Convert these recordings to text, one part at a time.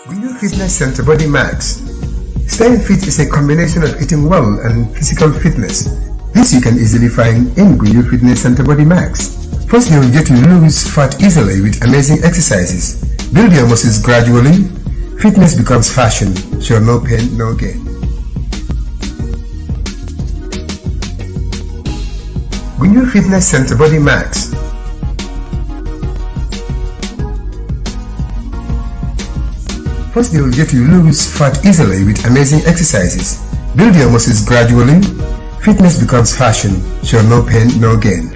Guyu Fitness Center Body Max. Staying fit is a combination of eating well and physical fitness. This you can easily find in Guyu Fitness Center Body Max. First, you'll get to lose fat easily with amazing exercises. Build your muscles gradually. Fitness becomes fashion, so no pain, no gain. Guyu Fitness Center Body Max. First, you'll get to lose fat easily with amazing exercises. Build your muscles gradually. Fitness becomes fashion, so no pain, no gain.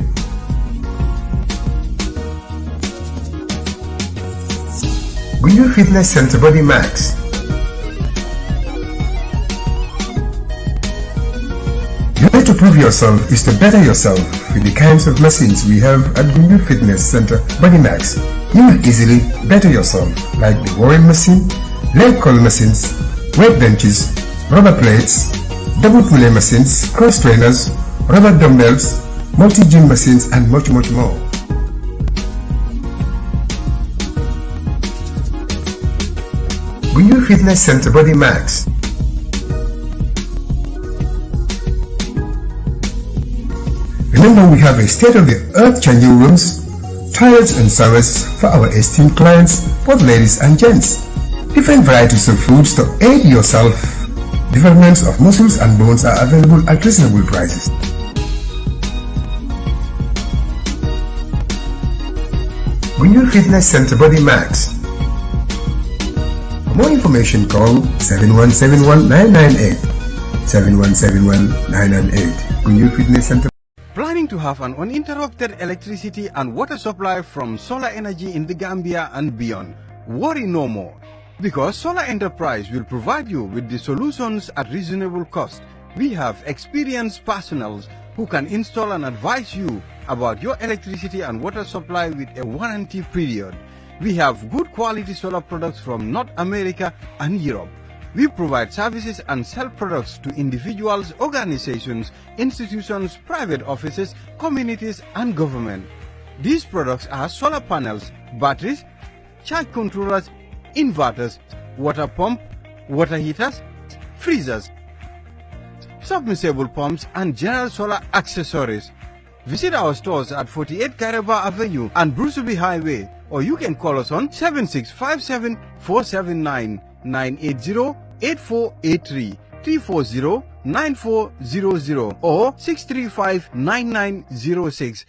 Guyu Fitness Center Body Max. The way to prove yourself is to better yourself with the kinds of machines we have at Guyu Fitness Center Body Max. You will easily better yourself like the rowing machine, leg curl machines, weight benches, rubber plates, double pulley machines, cross trainers, rubber dumbbells, multi-gym machines, and much more. Guyu Fitness Center Body Max. Remember, we have a state-of-the-art changing rooms, toilets and showers for our esteemed clients, both ladies and gents. Different varieties of foods to aid your self-development of muscles and bones are available at reasonable prices. Guyu Fitness Center Body Max. For more information, call 7171998. 7171998. Guyu Fitness Center. Planning to have an uninterrupted electricity and water supply from solar energy in the Gambia and beyond? Worry no more, because Solar Enterprise will provide you with the solutions at reasonable cost. We have experienced personnel who can install and advise you about your electricity and water supply with a warranty period. We have good quality solar products from North America and Europe. We provide services and sell products to individuals, organizations, institutions, private offices, communities, and government. These products are solar panels, batteries, charge controllers, inverters, water pump, water heaters, freezers, submersible pumps, and general solar accessories. Visit our stores at 48 Karaba Avenue and Brusubi Highway, or you can call us on 7657 479 980-8483, 340-9400, or 635-9906.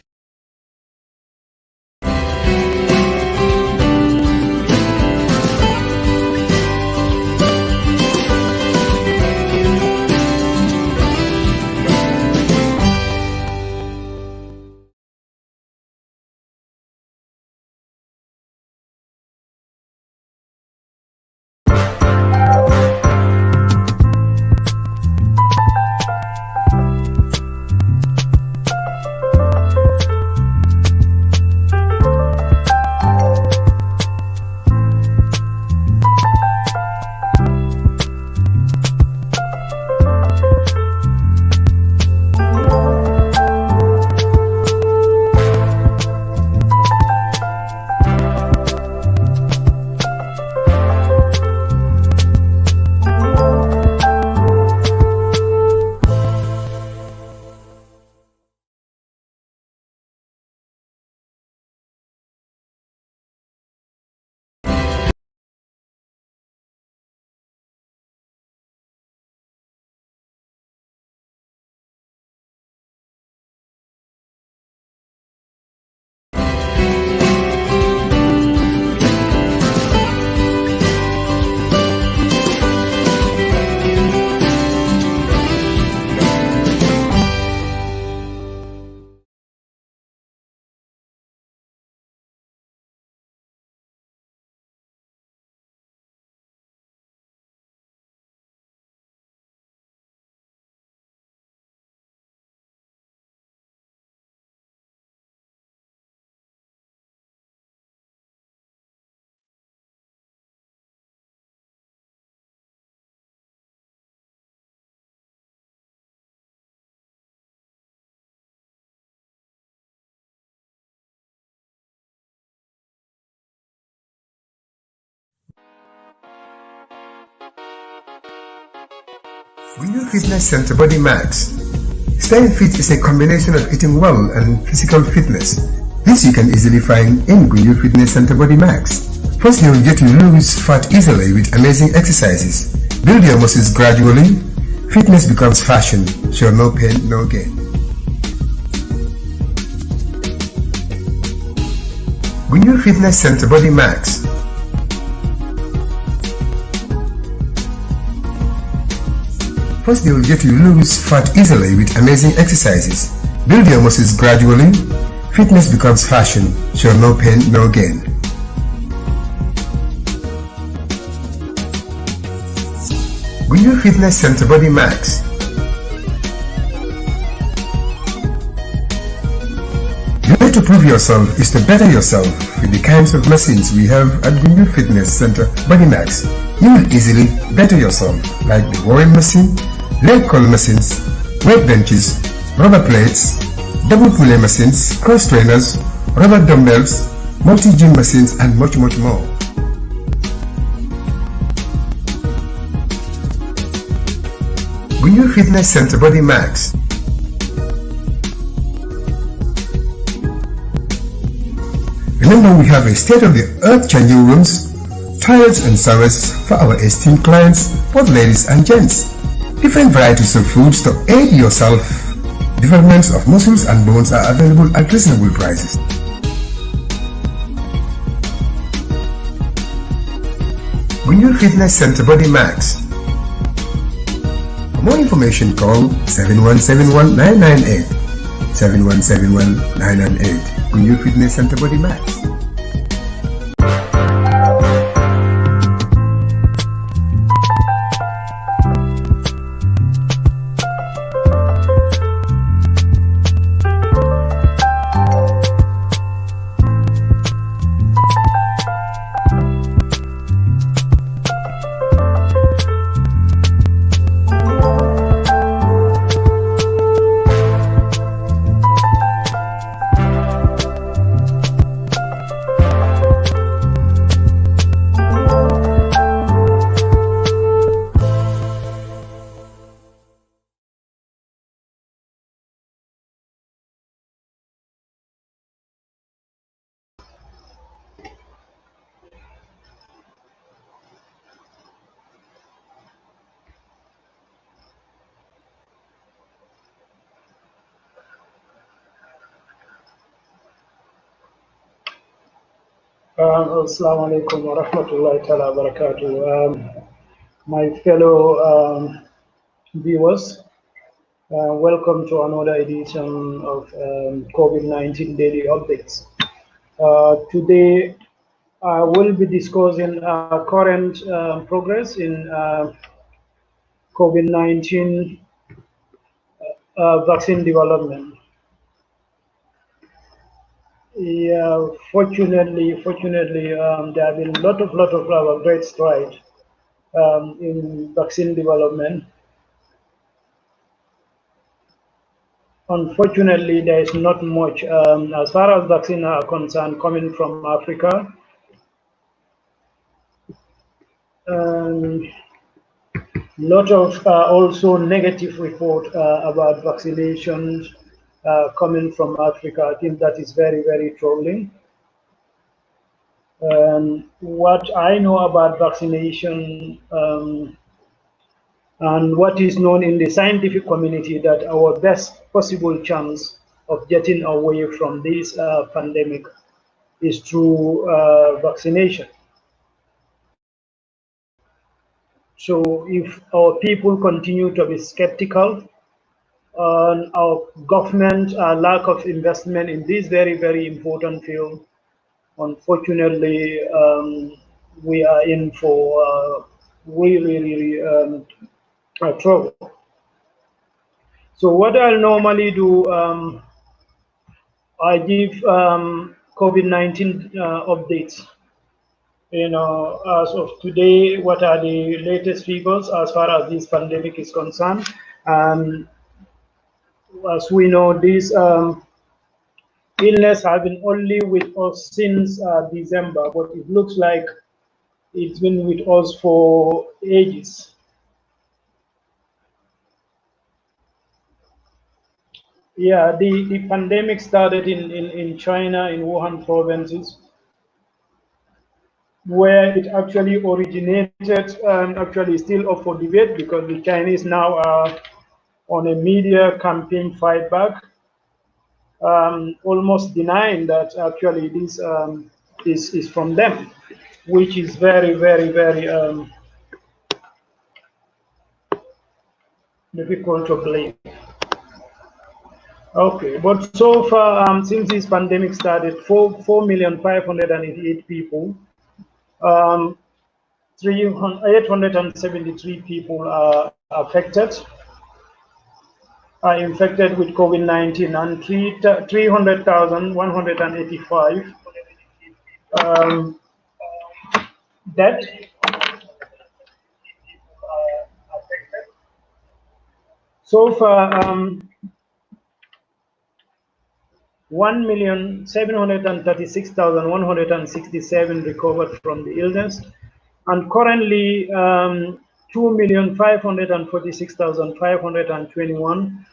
Gunyu Fitness Center Body Max. Staying fit is a combination of eating well and physical fitness. This you can easily find in Gunyu Fitness Center Body Max. First, you will get to lose fat easily with amazing exercises. Build your muscles gradually. Fitness becomes fashion. Show no pain, no gain. Gunyu Fitness Center Body Max. First, they will get you lose fat easily with amazing exercises. Build your muscles gradually. Fitness becomes fashion. Show no pain, no gain. Gunyu Fitness Center Body Max. The way to prove yourself is to better yourself with the kinds of machines we have at Gunyu Fitness Center Body Max. You will easily better yourself like the rowing machine, leg curl machines, weight benches, rubber plates, double pulley machines, cross trainers, rubber dumbbells, multi-gym machines, and much more. Gunyu Fitness Center Body Max. Remember, we have a state-of-the-art changing rooms, toilets and showers for our esteemed clients, both ladies and gents. Different varieties of foods to aid your self-development of muscles and bones are available at reasonable prices. Gunyu Fitness Center Body Max. For more information, call 7171-998, 7171-998. Gunyu Fitness Center Body Max. Assalamu alaikum wa rahmatullahi ta'ala wa barakatuh. My fellow viewers, welcome to another edition of COVID-19 Daily Updates. Today, I will be discussing current progress in COVID-19 vaccine development. Yeah, fortunately, there have been a lot of great strides in vaccine development. Unfortunately, there is not much as far as vaccines are concerned coming from Africa. Lot of also negative report about vaccinations coming from Africa. I think that is very troubling. What I know about vaccination and what is known in the scientific community, that our best possible chance of getting away from this pandemic is through vaccination. So if our people continue to be skeptical on our government lack of investment in this very important field, unfortunately, we are in for really trouble. So what I'll normally do, I give COVID-19 updates. You know, as of today, what are the latest figures as far as this pandemic is concerned? As we know, this illness has been only with us since December, but it looks like it's been with us for ages. Yeah, the pandemic started in China, in Wuhan provinces, where it actually originated, and actually still up for debate because the Chinese now are on a media campaign fight back, almost denying that actually this is from them, which is very, very, very difficult to believe. Okay, but so far, since this pandemic started, 4,588 people, um, 873 people are affected, are infected with COVID-19, and 300,185 um, dead. So far, 1,736,167 recovered from the illness, and currently 2,546,521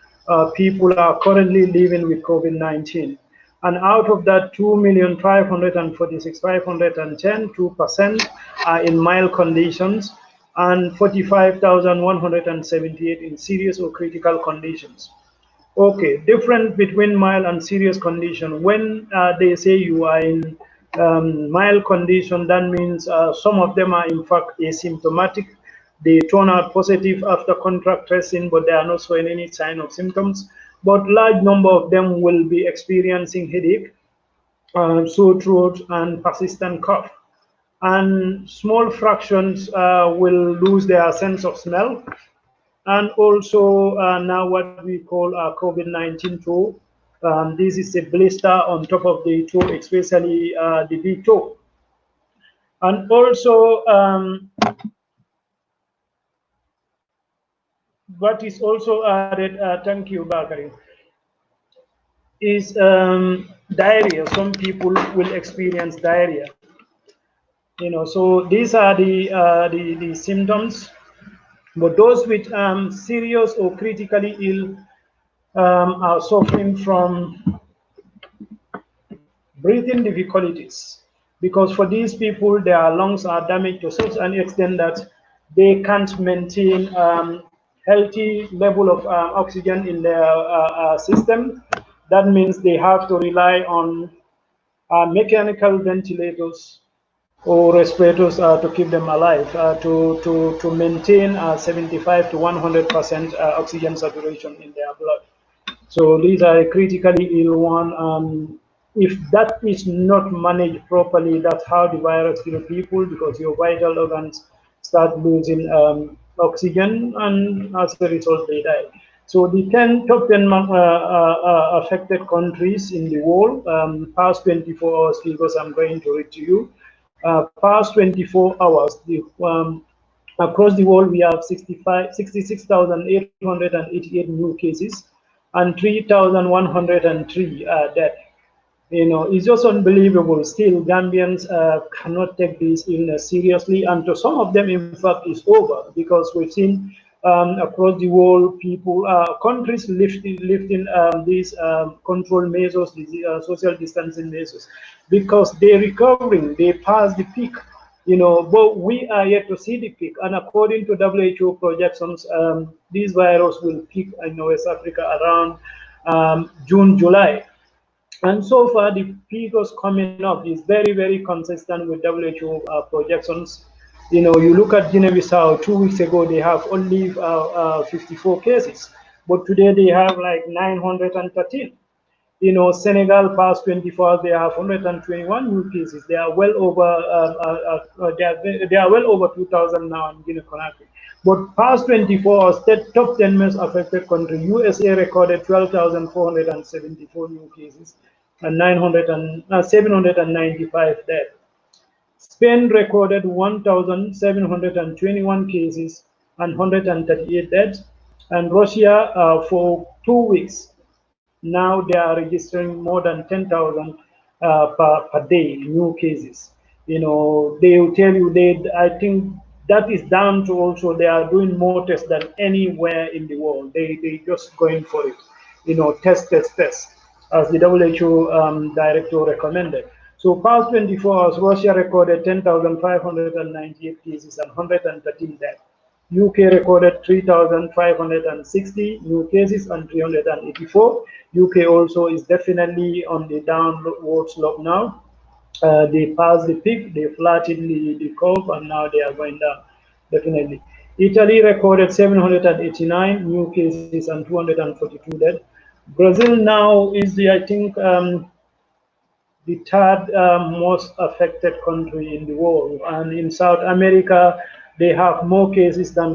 people are currently living with COVID-19. And out of that 2,546,510, 2% are in mild conditions, and 45,178 in serious or critical conditions. Okay, difference between mild and serious condition. When they say you are in mild condition, that means some of them are in fact asymptomatic. They turn out positive after contact tracing, but they are not showing any sign of symptoms. But large number of them will be experiencing headache, sore throat, and persistent cough. And small fractions will lose their sense of smell, and also now what we call COVID-19 toe. This is a blister on top of the toe, especially the big toe. And also, what is also added, thank you, Bakari, is diarrhea. Some people will experience diarrhea. So these are the symptoms. But those with serious or critically ill are suffering from breathing difficulties, because for these people their lungs are damaged to such an extent that they can't maintain healthy level of oxygen in their system. That means they have to rely on mechanical ventilators or respirators to keep them alive, to maintain 75 to 100% oxygen saturation in their blood. So these are a critically ill one. If that is not managed properly, that's how the virus kills people, because your vital organs start losing oxygen, and as a result, they die. So the top 10 affected countries in the world, past 24 hours figures I'm going to read to you. Past 24 hours, across the world, we have 66,888 new cases and 3,103 dead. It's just unbelievable. Still, Gambians cannot take this illness seriously, and to some of them, in fact, it's over, because we've seen across the world people, countries lifting these control measures, these social distancing measures, because they're recovering. They passed the peak. But we are yet to see the peak. And according to WHO projections, this virus will peak in West Africa around June, July. And so far, the figures coming up is very, very consistent with WHO projections. You look at Guinea-Bissau, 2 weeks ago, they have only 54 cases, but today they have like 913. Senegal past 24 hours, they have 121 new cases. They are well over they are well over 2,000 now in Guinea-Conakry. But past 24 hours, the top 10 most affected country, USA recorded 12,474 new cases and 795 dead. Spain recorded 1,721 cases and 138 dead. And Russia, for 2 weeks, now they are registering more than 10,000 per day new cases. They will tell you, I think that is down to also they are doing more tests than anywhere in the world. They just going for it. test, as the WHO director recommended. So past 24 hours, Russia recorded 10,598 cases and 113 deaths. UK recorded 3,560 new cases and 384. UK also is definitely on the downward slope now. They passed the peak, they flattened the curve, and now they are going down, definitely. Italy recorded 789 new cases and 242 dead. Brazil now is I think, the third most affected country in the world. And in South America, they have more cases than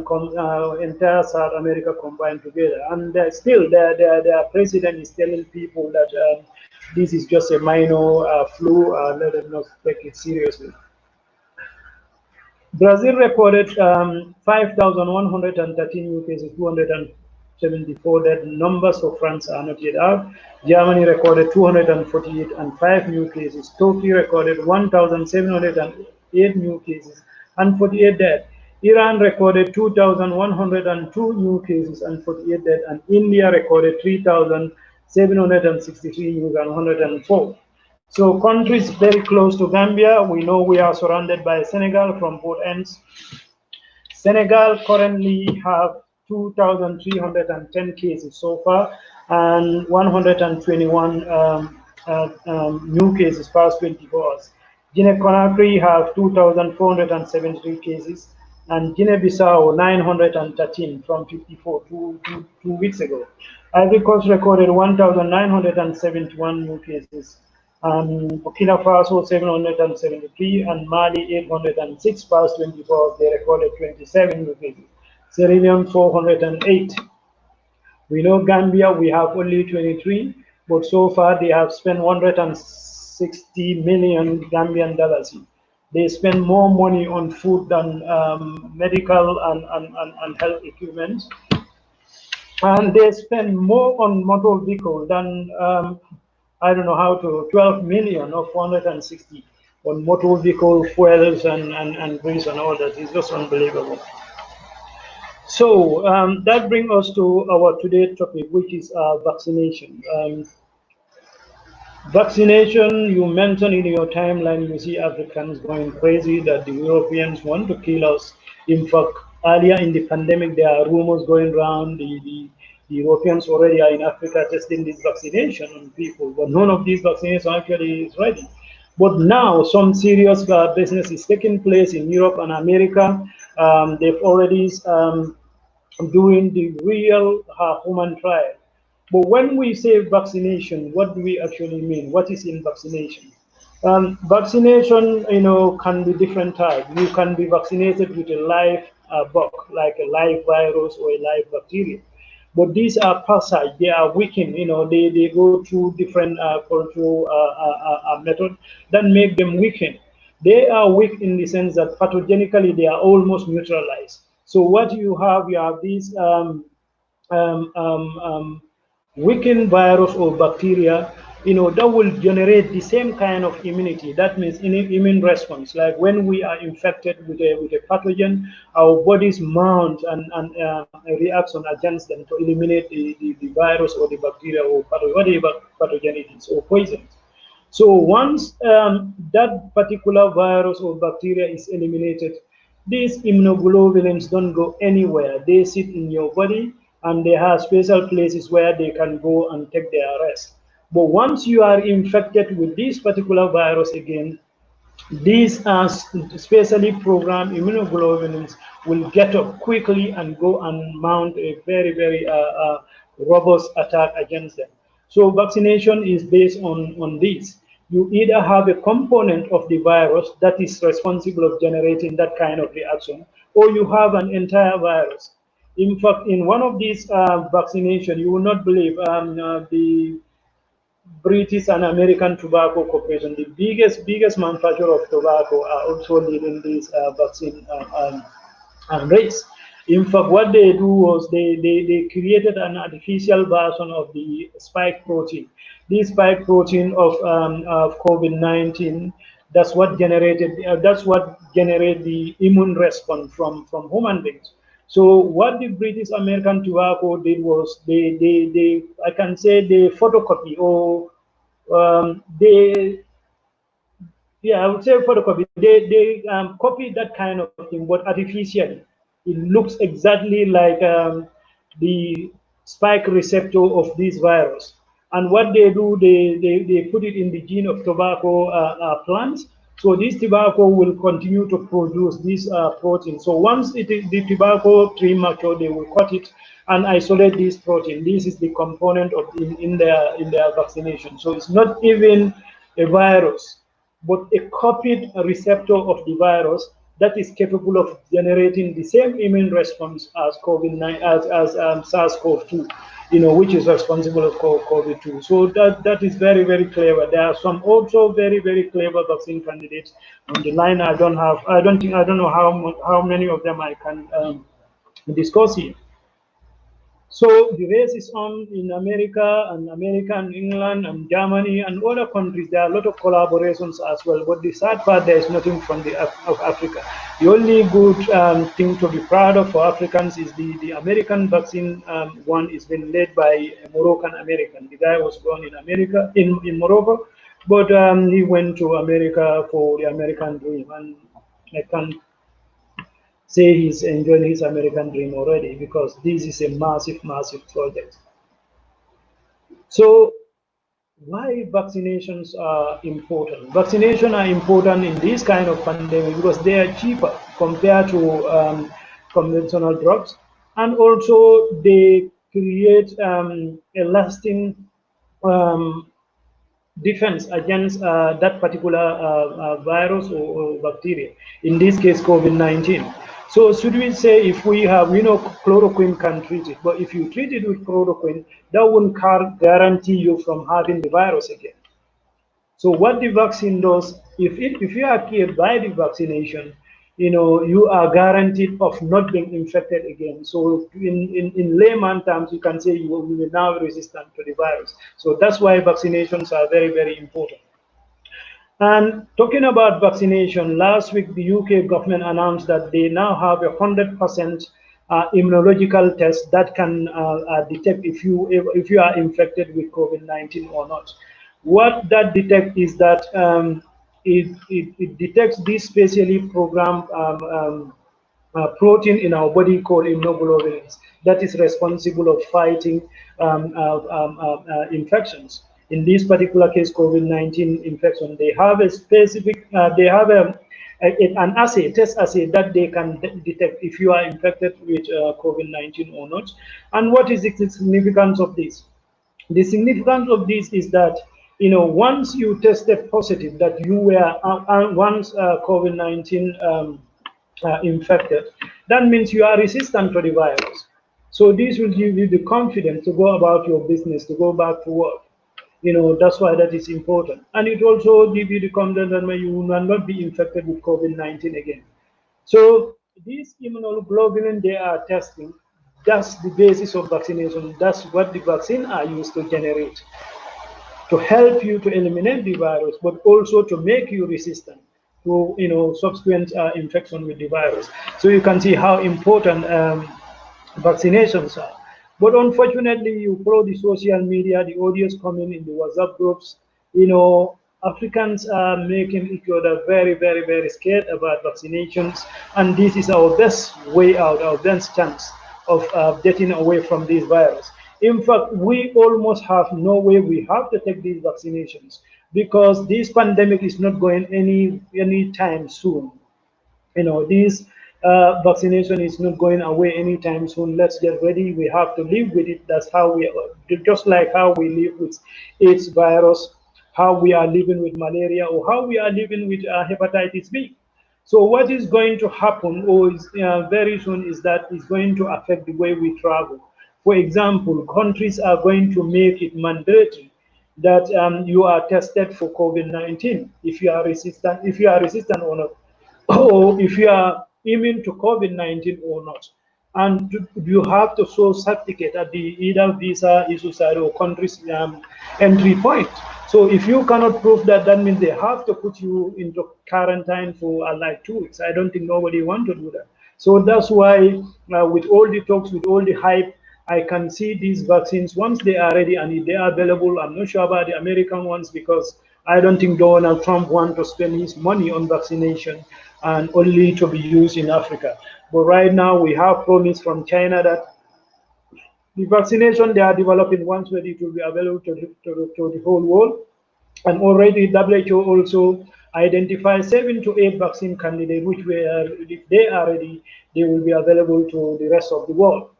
entire South America combined together. And still, their president is telling people that this is just a minor flu, let them not take it seriously. Brazil recorded 5,113 new cases, 274 dead. Numbers for France are not yet out. Germany recorded 248 and 5 new cases. Turkey recorded 1,708 new cases and 48 dead. Iran recorded 2,102 new cases and 48 dead. And India recorded 3,763 new and 104. So countries very close to Gambia, we know we are surrounded by Senegal from both ends. Senegal currently have 2,310 cases so far and 121 new cases past 24 hours. Guinea-Conakry have 2,473 cases and Guinea-Bissau 913 from 54 two weeks ago. Ivory Coast recorded 1,971 new cases. Burkina Faso 773 and Mali 806 past 24 hours. They recorded 27 new cases. Sierra Leone 408. We know Gambia, we have only 23, but so far they have spent 160 million Gambian dollars. They spend more money on food than medical and health equipment. And they spend more on motor vehicle than I don't know how to 12 million or 460 on motor vehicle fuels and grease and all that. It's just unbelievable. So that brings us to our today's topic, which is vaccination. Vaccination, you mentioned in your timeline, you see Africans going crazy that the Europeans want to kill us. In fact, earlier in the pandemic, there are rumors going around the Europeans already are in Africa testing this vaccination on people, but none of these vaccinations actually is ready. But now some serious business is taking place in Europe and America. They've already doing the real human trial. But when we say vaccination, what do we actually mean? What is in vaccination? Vaccination, can be different types. You can be vaccinated with a live bug, like a live virus or a live bacteria. But these are parasites. They are weakened. They go through different control methods that make them weakened. They are weak in the sense that pathogenically they are almost neutralized. So what you have these um, um, um, weakened virus or bacteria, that will generate the same kind of immunity. That means immune response. Like when we are infected with a pathogen, our bodies mount and a reaction against them to eliminate the virus or the bacteria or whatever pathogen it is or poison. So once that particular virus or bacteria is eliminated, these immunoglobulins don't go anywhere. They sit in your body and they have special places where they can go and take their rest. But once you are infected with this particular virus again, these are specially programmed immunoglobulins will get up quickly and go and mount a very, very robust attack against them. So vaccination is based on this. You either have a component of the virus that is responsible of generating that kind of reaction, or you have an entire virus. In fact, in one of these vaccination, you will not believe the British and American Tobacco Corporation, the biggest manufacturer of tobacco, are also leading this vaccine race. In fact, what they do was they created an artificial version of the spike protein. This spike protein of COVID-19, that's what generated the immune response from human beings. So what the British American Tobacco did was they I can say they photocopy or they yeah, I would say photocopy. They copy that kind of thing, but artificially. It looks exactly like the spike receptor of this virus. And what they do, they put it in the gene of tobacco plants. So this tobacco will continue to produce this protein. So once the tobacco tree mature, they will cut it and isolate this protein. This is the component of in their vaccination. So it's not even a virus but a copied receptor of the virus that is capable of generating the same immune response as COVID-19 as SARS-CoV-2, which is responsible for COVID-2. So that is very very clever. There are some also very very clever vaccine candidates on the line. I don't know how many of them I can discuss here. So the race is on in America and England and Germany and other countries. There are a lot of collaborations as well. But the sad part, there is nothing from of Africa. The only good thing to be proud of for Africans is the American vaccine one is being led by a Moroccan American. The guy was born in America, in Morocco, but he went to America for the American dream. And I can say he's enjoying his American dream already because this is a massive, massive project. So why vaccinations are important? Vaccinations are important in this kind of pandemic because they are cheaper compared to conventional drugs, and also they create a lasting um, defense against that particular virus or bacteria, in this case COVID-19. So should we say if we have, chloroquine can treat it, but if you treat it with chloroquine, that won't guarantee you from having the virus again. So what the vaccine does, if you are cured by the vaccination, you are guaranteed of not being infected again. So in layman terms, you can say you will be now resistant to the virus. So that's why vaccinations are very, very important. And talking about vaccination, last week the UK government announced that they now have 100% immunological test that can detect if you are infected with COVID-19 or not. What that detects is that it detects this specially programmed protein in our body called immunoglobulins that is responsible of fighting infections. In this particular case, COVID-19 infection, they have a specific, they have an assay, test assay that they can detect if you are infected with COVID-19 or not. And what is the significance of this? The significance of this is that once you tested positive that you were once COVID-19 infected, that means you are resistant to the virus. So this will give you the confidence to go about your business, to go back to work. That's why that is important. And it also gives you the confidence that you will not be infected with COVID-19 again. So these immunoglobulin they are testing, that's the basis of vaccination. That's what the vaccine are used to generate, to help you to eliminate the virus, but also to make you resistant to subsequent infection with the virus. So you can see how important vaccinations are. But unfortunately, you follow the social media, the audios coming in the WhatsApp groups, Africans are making each other very, very, very scared about vaccinations. And this is our best way out, our best chance of getting away from this virus. In fact, we almost have no way. We have to take these vaccinations because this pandemic is not going any time soon. This vaccination is not going away anytime soon. Let's get ready. We have to live with it. That's how just like how we live with AIDS virus, how we are living with malaria, or how we are living with hepatitis B. So what is going to happen, or is, very soon, is that it's going to affect the way we travel. For example, countries are going to make it mandatory that you are tested for COVID-19 if you are resistant or not, or if you are immune to COVID-19 or not. And you have to show certificate at the either visa issue side or country's entry point. So if you cannot prove that, that means they have to put you into quarantine for like 2 weeks. I don't think nobody want to do that. So that's why, with all the talks, with all the hype, I can see these vaccines once they are ready and if they are available. I'm not sure about the American ones because I don't think Donald Trump wants to spend his money on vaccination and only to be used in Africa. But right now, we have promise from China that the vaccination they are developing once ready to be available to the whole world. And already WHO also identified 7 to 8 vaccine candidates, which were, if they are ready, they will be available to the rest of the world.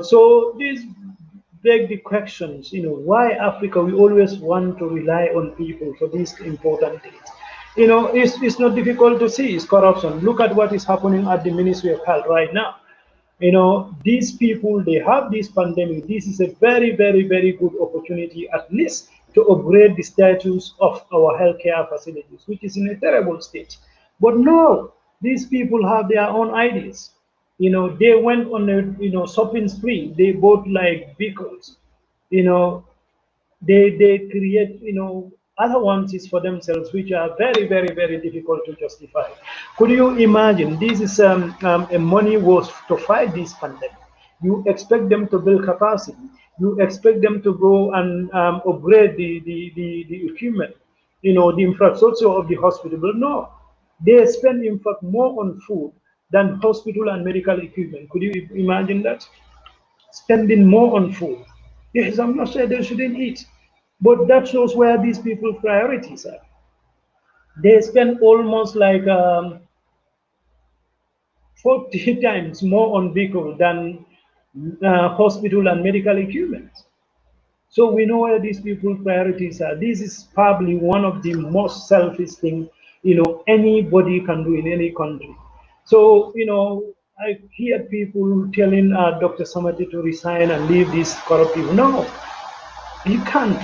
So these beg the questions, why Africa, we always want to rely on people for these important things. It's not difficult to see, it's corruption. Look at what is happening at the Ministry of Health right now. These people, they have this pandemic. This is a very, very, very good opportunity, at least to upgrade the status of our healthcare facilities, which is in a terrible state. But no, these people have their own ideas. They went on a shopping spree. They bought like vehicles. You know, they create allowances for themselves which are very, very, very difficult to justify. Could you imagine, this is a money was to fight this pandemic. You expect them to build capacity, you expect them to go and upgrade the equipment, the infrastructure of the hospital. But no, they spend in fact more on food than hospital and medical equipment. Could you imagine that? Spending more on food. Yes, I'm not saying they shouldn't eat, but that shows where these people's priorities are. They spend almost like 40 times more on vehicle than hospital and medical equipment. So we know where these people's priorities are. This is probably one of the most selfish things anybody can do in any country. So I hear people telling Dr. Samati to resign and leave this corrupt people. No, you can't.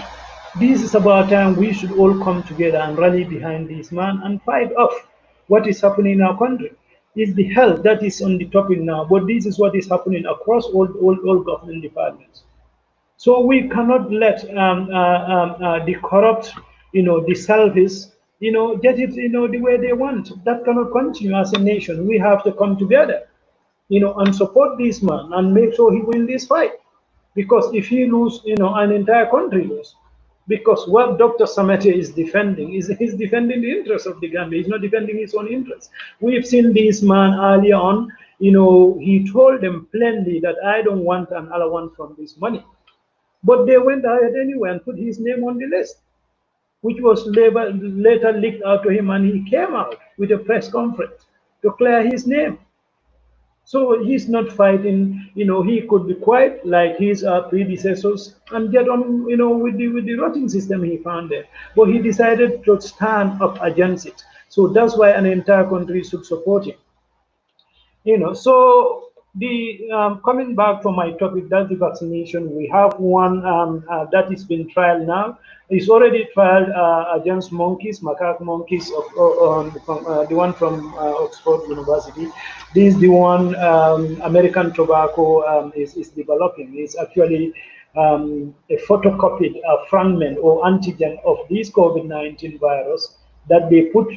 This is about time we should all come together and rally behind this man and fight off what is happening in our country. It's the health that is on the topic now, but this is what is happening across all government departments. So we cannot let the corrupt, the selfish, get it, the way they want. That cannot continue as a nation. We have to come together, and support this man and make sure he win this fight. Because if he lose, an entire country lose. Because what Dr. Samete is defending is he's defending the interests of the Gambia. He's not defending his own interests. We've seen this man earlier on, he told them plainly that I don't want an allowance from this money. But they went ahead anyway and put his name on the list, which was later leaked out to him, and he came out with a press conference to clear his name. So he's not fighting, he could be quiet like his predecessors and get on, with the voting system he found there. But he decided to stand up against it. So that's why an entire country should support him. So the coming back from my topic, that's the vaccination. We have one that is being trialed now. It's already trialed against monkeys, macaque monkeys, the one from Oxford University. This is the one American Tobacco is developing. It's actually a photocopied fragment or antigen of this COVID-19 virus that they put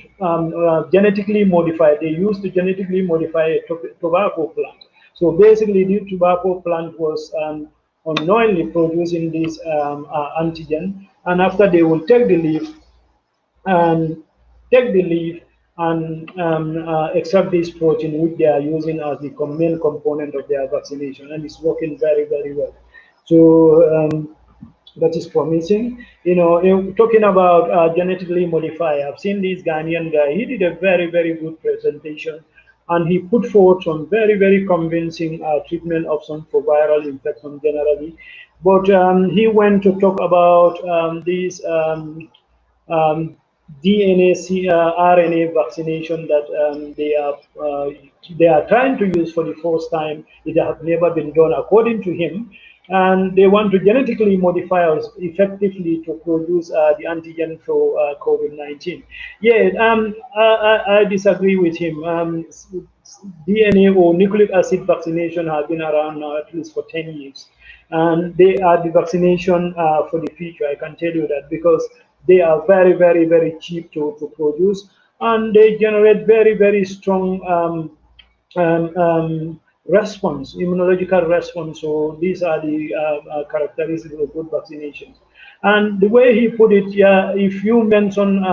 genetically modified. They used to genetically modify a tobacco plant. So basically, the tobacco plant was unknowingly producing this antigen, and after they will take the leaf and extract this protein, which they are using as the main component of their vaccination, and it's working very, very well. So that is promising. Talking about genetically modified, I've seen this Ghanaian guy. He did a very, very good presentation, and he put forward some very, very convincing treatment options for viral infection generally. But he went to talk about these DNA, RNA vaccination that they are trying to use for the first time. It has never been done, according to him, and they want to genetically modify us effectively to produce the antigen for COVID-19. Yeah, I disagree with him. DNA or nucleic acid vaccination have been around now at least for 10 years. And they are the vaccination for the future, I can tell you that, because they are very, very, very cheap to produce, and they generate very, very strong response, immunological response. So these are the characteristics of good vaccinations. And the way he put it, yeah, if you mention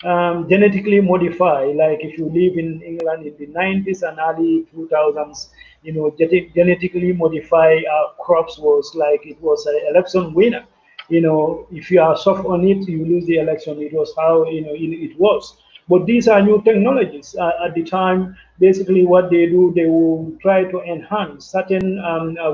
genetically modify, like if you live in England in the 90s and early 2000s, genetically modify crops was like it was an election winner. If you are soft on it, you lose the election. It was how it was. But these are new technologies. At the time, basically, what they do, they will try to enhance certain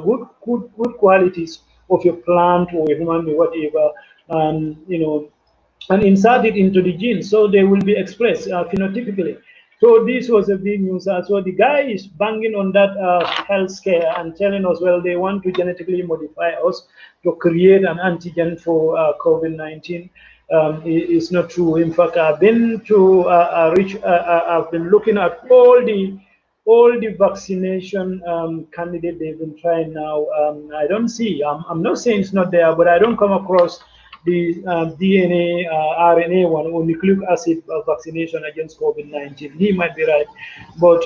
good qualities of a plant or a human being, whatever, and insert it into the genes, so they will be expressed phenotypically. So this was a big news. So the guy is banging on that health scare and telling us, well, they want to genetically modify us to create an antigen for COVID-19. It's not true. In fact, I've been to I've been looking at all the vaccination candidate they've been trying now. I don't see. I'm not saying it's not there, but I don't come across the DNA, RNA one, or nucleic acid vaccination against COVID-19. He might be right, but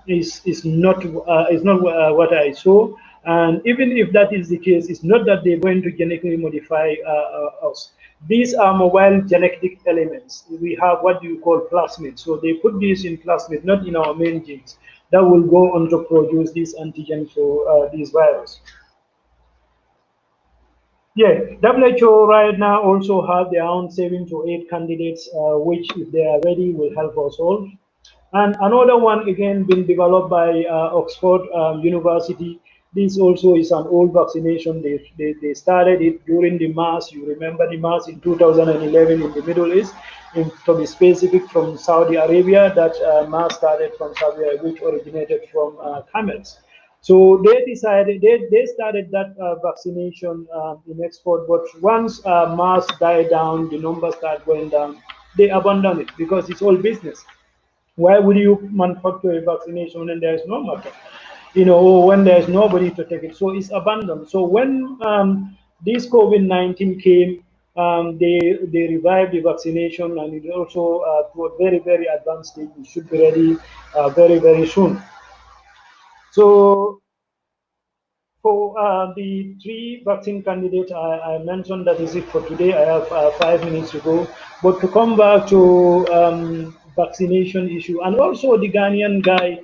it's not what I saw. And even if that is the case, it's not that they're going to genetically modify us. These are mobile genetic elements. We have what you call plasmids. So they put these in plasmid, not in our main genes, that will go on to produce this antigen for this virus. Yeah, WHO right now also have their own 7 to 8 candidates, which, if they are ready, will help us all. And another one, again, been developed by Oxford University. This also is an old vaccination. They started it during the MERS. You remember the MERS in 2011 in the Middle East, to be specific, from Saudi Arabia. That MERS started from Saudi Arabia, which originated from camels. So they decided they started that vaccination in export, but once MERS died down, the numbers started going down. They abandoned it because it's all business. Why would you manufacture a vaccination when there is no market? Or when there's nobody to take it? So it's abandoned. So when this COVID-19 came, they revived the vaccination, and it also to a very, very advanced stage. It should be ready very, very soon. So for the 3 vaccine candidates I mentioned, that is it for today. I have 5 minutes to go. But to come back to vaccination issue, and also the Ghanaian guy,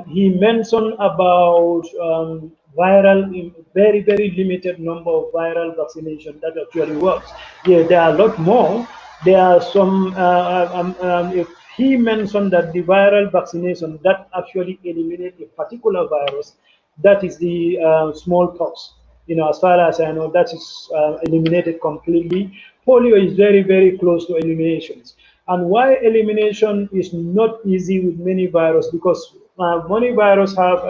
he mentioned about very, very limited number of viral vaccination that actually works. Yeah, there are a lot more. There are some, if he mentioned that the viral vaccination that actually eliminate a particular virus, that is the smallpox. As far as I know, that is eliminated completely. Polio is very, very close to eliminations. And why elimination is not easy with many viruses? Because many viruses have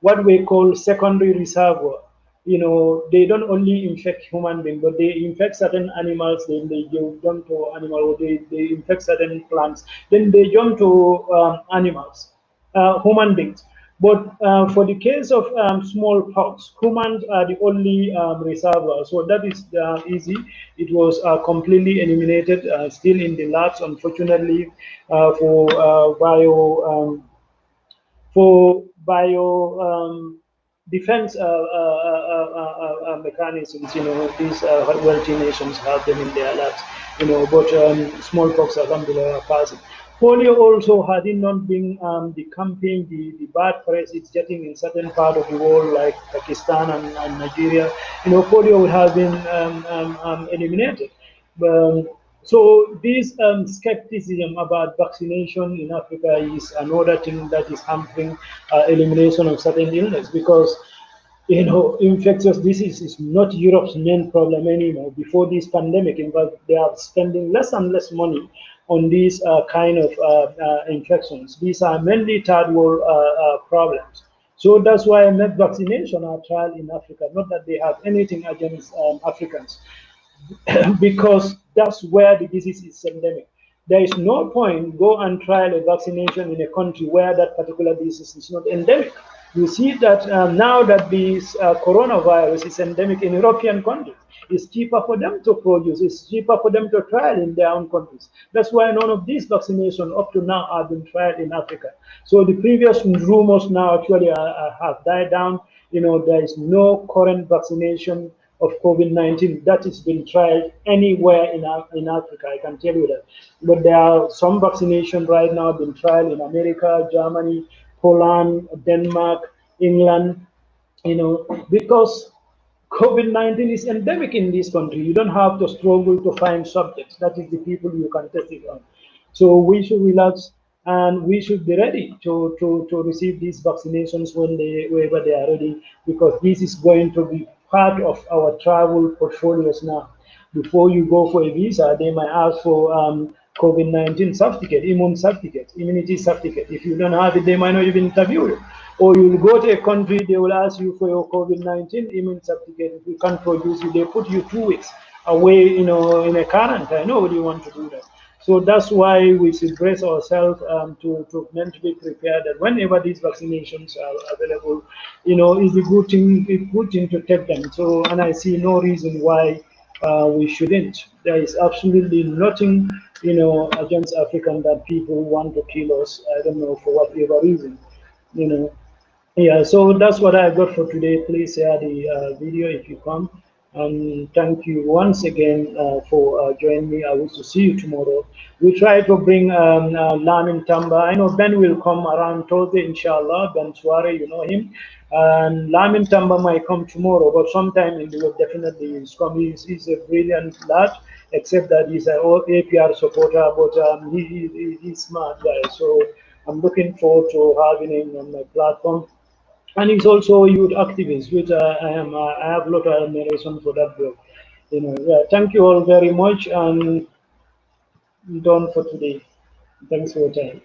what we call secondary reservoir. They don't only infect human beings, but they infect certain animals, then they jump to animals, or they infect certain plants, then they jump to animals, human beings. But for the case of smallpox, humans are the only reservoir. So that is easy. It was completely eliminated, still in the labs, unfortunately, for bio defense mechanisms. These wealthy nations have them in their labs. But smallpox, alhamdulillah, are passing. Polio also, had it not been the campaign, the bad press it's getting in certain part of the world like Pakistan and Nigeria, polio would have been eliminated. So this skepticism about vaccination in Africa is another thing that is hampering elimination of certain illness, because infectious disease is not Europe's main problem anymore. Before this pandemic, in fact, they are spending less and less money on these kind of infections. These are mainly third world problems. So that's why I made vaccination our trial in Africa. Not that they have anything against Africans, because that's where the disease is endemic. There is no point go and trial a vaccination in a country where that particular disease is not endemic. You see that now that this coronavirus is endemic in European countries, it's cheaper for them to produce, it's cheaper for them to trial in their own countries. That's why none of these vaccinations up to now have been tried in Africa. So the previous rumors now actually have died down. There is no current vaccination of COVID-19 that has been tried anywhere in Africa, I can tell you that. But there are some vaccination right now being tried in America, Germany, Poland, Denmark, England, because COVID-19 is endemic in this country. You don't have to struggle to find subjects. That is the people you can test it on. So we should relax and we should be ready to receive these vaccinations whenever they are ready, because this is going to be part of our travel portfolios now. Before you go for a visa, they might ask for COVID-19 certificate, immunity certificate. If you don't have it, they might not even interview you. Or you'll go to a country, they will ask you for your COVID-19 immune certificate. If you can't produce it, they put you 2 weeks away, in a quarantine. Nobody wants to do that. So that's why we should brace ourselves to mentally prepare that whenever these vaccinations are available, it's a good thing to take them. So, and I see no reason why we shouldn't. There is absolutely nothing, against African that people want to kill us. I don't know for whatever reason, you know. Yeah, so that's what I got for today. Please share the video if you come. And thank you once again for joining me. I wish to see you tomorrow. We try to bring Lamin Tamba. I know Ben will come around Thursday, inshallah. Ben Suare, you know him. And Lamin Tamba might come tomorrow, but sometime in the week definitely he's coming. He's a brilliant lad, except that he's an APR supporter, but he's smart guy. So I'm looking forward to having him on my platform. And he's also a youth activist, which I am. I have a lot of admiration for that group. Yeah. Thank you all very much, and done for today. Thanks for your time.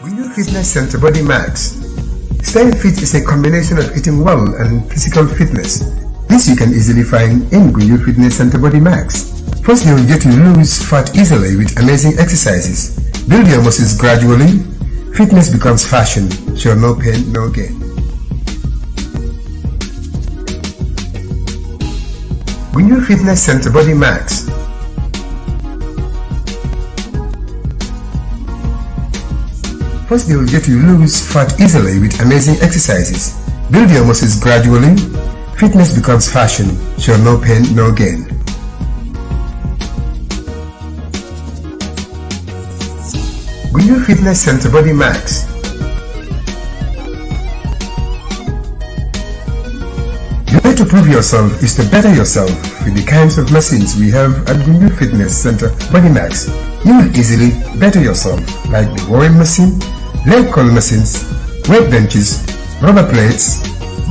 With your fitness center Body Max, staying fit is a combination of eating well and physical fitness. This you can easily find in Gunyu Fitness Center Body Max. First, you will get to lose fat easily with amazing exercises. Build your muscles gradually. Fitness becomes fashion. Show no pain, no gain. Gunyu Fitness Center Body Max. First, they will get you lose fat easily with amazing exercises. Build your muscles gradually. Fitness becomes fashion. Show no pain, no gain. Gunyu Fitness Center Body Max. The way to prove yourself is to better yourself with the kinds of machines we have at Gunyu Fitness Center Body Max. You will easily better yourself, like the rowing machine, leg curl machines, weight benches, rubber plates,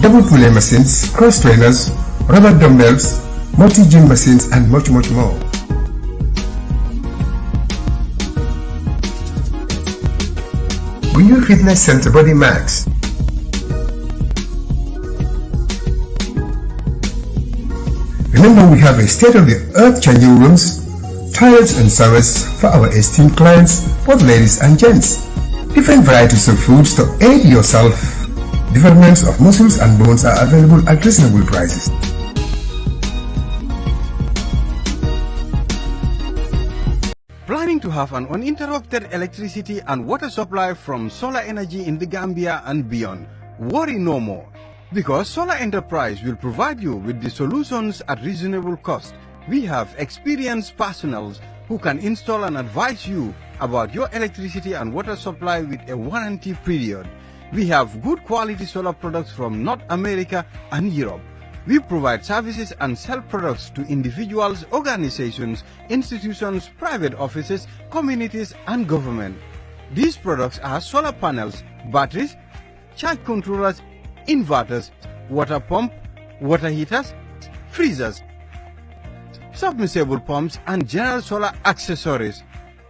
double pulley machines, cross trainers, rubber dumbbells, multi-gym machines, and much more. Gunyu Fitness Center Body Max. Remember, we have a state-of-the-art changing rooms, toilets and showers for our esteemed clients, both ladies and gents. Different varieties of foods to aid your self-development of muscles and bones are available at reasonable prices. Planning to have an uninterrupted electricity and water supply from solar energy in the Gambia and beyond? Worry no more, because Solar Enterprise will provide you with the solutions at reasonable cost. We have experienced personnel who can install and advise you about your electricity and water supply with a warranty period. We have good quality solar products from North America and Europe. We provide services and sell products to individuals, organizations, institutions, private offices, communities, and government. These products are solar panels, batteries, charge controllers, inverters, water pump, water heaters, freezers, submersible pumps, and general solar accessories.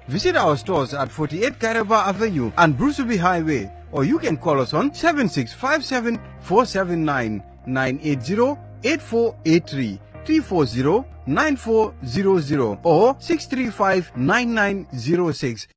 Visit our stores at 48 Kairaba Avenue and Brusubi Highway, or you can call us on 7657 479 980-8483, 340-9400 or 635-9906.